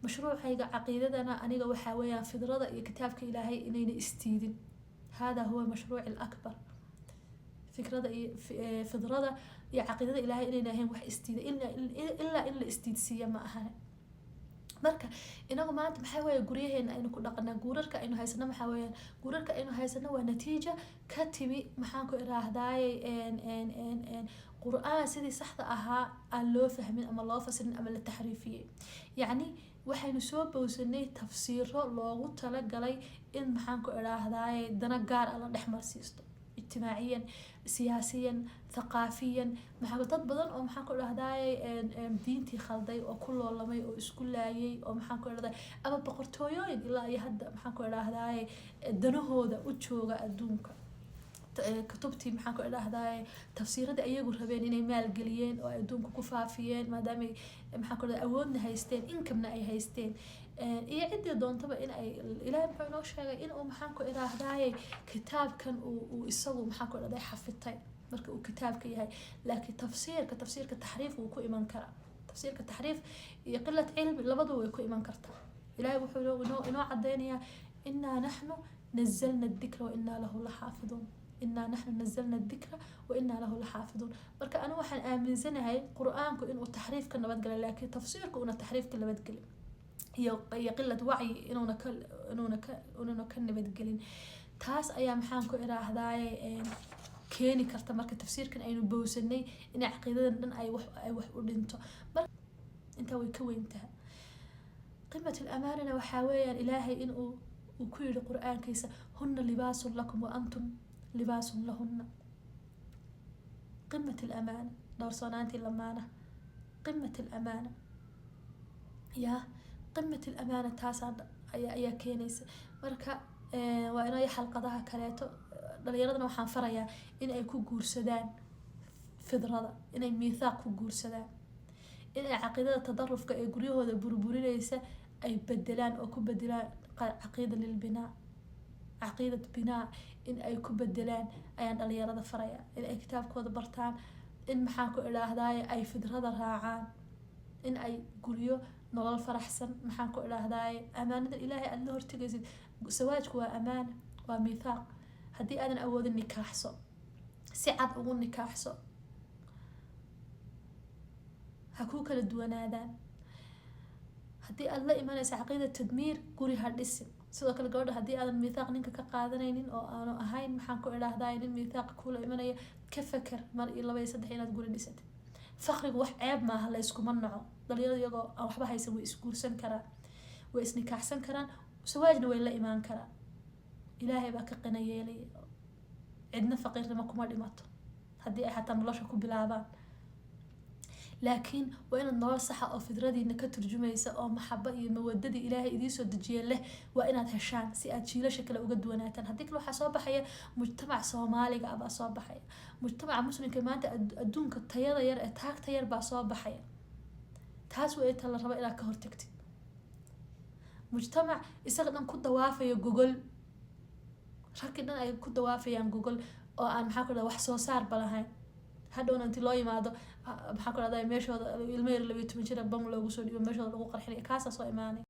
مشروع هيجا عقيدة أنا وحاوية فضرة كتابك إلهي إني استيدن. هذا هو المشروع الأكبر. فكرة فضرة عقيدة إلهي إني هم وح استيد إلا إن الاستيدسية ما أهنا. marka inagu maanta maxay way guryaheena aynu ku dhaqanaa guurarka aynu haysano maxay way guurarka aynu haysano waa natiija ka timi maxaan ku iraahdaay qur'aan sidii saxda ahaa aan loo fahmin ama loo fasirin ama la taxriifiyay yani waxaynu soo bowsanay tafsiiro loogu tala galay in maxaan ku iraahdaay dana gaar ah la dhexmarsiisto اجتماعيا سياسيا ثقافيا maxaa dad badan oo maxaan ku dhahdaay diintii khalday oo ku loolamay oo isku laayay oo maxaan ku dhahdaay ama boqortooyooyin ilaa ay hadda maxaan ku dhahdaay danahooda u jooga adduunka kutubtii maxaan ku dhahdaay tafsiirada ayagu rabeen inay maal galiyeen oo adduunka ku faafiyeen maadaama maxaan ku dhahdaay awoodna haysteen income-na ay haysteen iyo cidii doontaba in ay ilaahay wuxuu inoo sheegay in uu maxaan ku iraahdaay kitaabkan uu isagu maxaan ku iraahdaay xafitay marka uu kitaabka yahay laakiin tafsiirka taxriif uu ku iman kara tafsiirka taxriif iyo qilad cilmi labadu way ku iman kartaa ilaahay wuxuu inoo cadeynaya inna nahnu nazzalna adh-dhikra wa inna lahu lahaafidun inna nahnu nazzalna adh-dhikra wa inna lahu lahaafidun marka anu waxaan aaminsanahay quraanku inuu taxriifka nabad galay laakiin tafsiirku uu taxriifka nabad galay iyo qilad wacyi inuuna ka nabad galin taas ayaa maxaan ku iraahdaay keeni karta marka tafsiirkan aynu bowsanay in aqeedadan dhan ay wax u dhinto inta way ka weyntahay qiimatul amaanana waxa weeyaan ilaahay in uu ku yiri quraankiisa hunna libaasun lakum wa antum libaasun lahunna qiimatul amaana doorsanaantii lamaana qiimatul amaana ya قمة الأمانة تاسع أي كينيس مركا وأنا يحلقتها كلاتو دليردنا وحن فريا إن أي كوجور سدان فدرة إن أي ميثاق كوجور سدان إن عقيدة التطرف كأجريه هذا بربوري ليس أي بدلان أو كبدلان عقيدة للبناء عقيدة بناء إن أي كبدلان أي دليردنا فريا إن أي كتاب كود برتان إن محاكو إلى هدايا أي فدرة راعان إن أي جريه نوال فرحسن maxaan ku ilaahdaaye amaanada ilaahay aad la hortagaysid sawaajku waa amaana waa miisaaq hadii aadan awoodin nikaaxso si cad ugu nikaaxso ha ku kala duwanaadaan hadii aad la imanaysa aqeeda tadmiir guri ha dhisin sidoo kale gabadha hadii aadan miisaaq ninka ka qaadanaynin oo aanu ahayn maxaan ku ilaahdaaye nin miisaaq kula imanaya ka fakar mar iyo 2 iyo 3 inaad guri dhisatid faqrigu wax ceeb ma aha la isku mannaco dhalinyarada iyagoo aan waxba haysan way isguursan karaan way isnikaaxsan karaan sawaajna way la imaan karaan ilaahay baa ka qina yeelay cidna faqiirnimo kuma dhimato haddii ay xataa nolosha ku bilaabaan laakiin waa inaad nolol saxa oo fidradiina ka turjumaysa oo maxaba iyo mawadadii ilaahay idii soo dejiyay leh waa inaad heshaan si aad jiilasha kale uga duwanaataan haddii kale waxaa soo baxaya mujtamac Soomaaliga ah baa soo baxaya mujtamaca muslimka maanta adduunka tayada yar ee taagta yar baa soo baxaya taas way inta la rabo inaad ka hortagtid mujtamac isaga dhan ku dawaafaya gogol ragii dhan ay ku dawaafayaan gogol oo aan maxaa ku dhahay wax soo saar balahayn hadhowna intii loo yimaado maxaa ku dhahdaa meeshooda ilmo yar 12 jir bam loogu soo dhibo meeshooda lagu qarxinay kaasa soo imaanay